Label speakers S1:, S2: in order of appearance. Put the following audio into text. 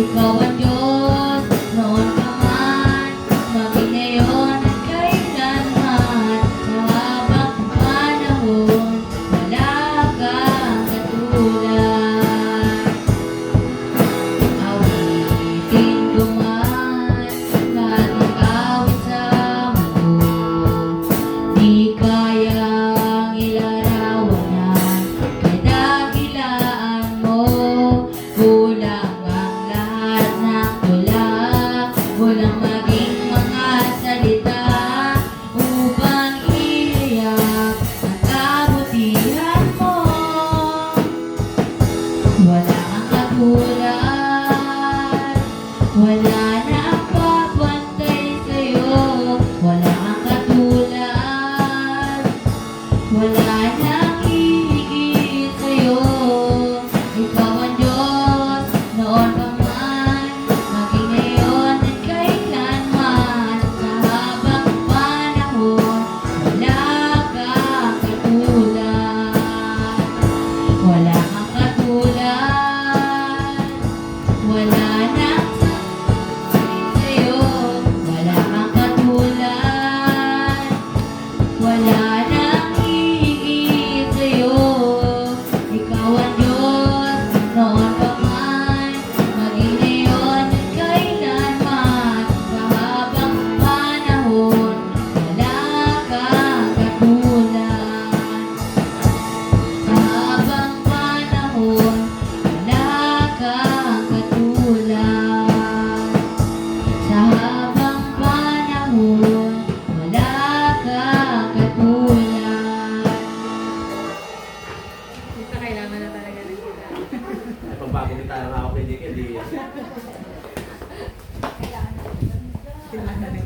S1: ikaw ang Diyos, noon pa man, maging ngayon at kailanman. Sa habang panahon, wala kang katulad. Awitin ko man lahat ng awit sa mundo, di kayang ilarawanan kadakilaan mo. Kulang ang lahat ng tula, walang maging mga salita upang iiyak ang kabutihan mo. Wala kang katulad, wala na ang papantay sa'yo. Wala kang katulad, wala nang hihigit sa'yo. Ikaw ang Diyos, noon pa man, maging ngayon at kailanman. Sa habang panahon, wala kang katulad. Wala kang katulad, wala nang sa'yo. Wala kang katulad, wala nang hihigit sa'yo. Ikaw ang Diyos, noon pa man, maging ngayon at kailanman. Sa habang panahon, wala kang katulad. Sa habang panahon, wala kang katulad. Sa habang panahon, wala kang katulad.
S2: Basta kailangan na talaga ng gitara.
S3: Pagbago kita ng ako pwede ka, di.
S2: Kailangan na ng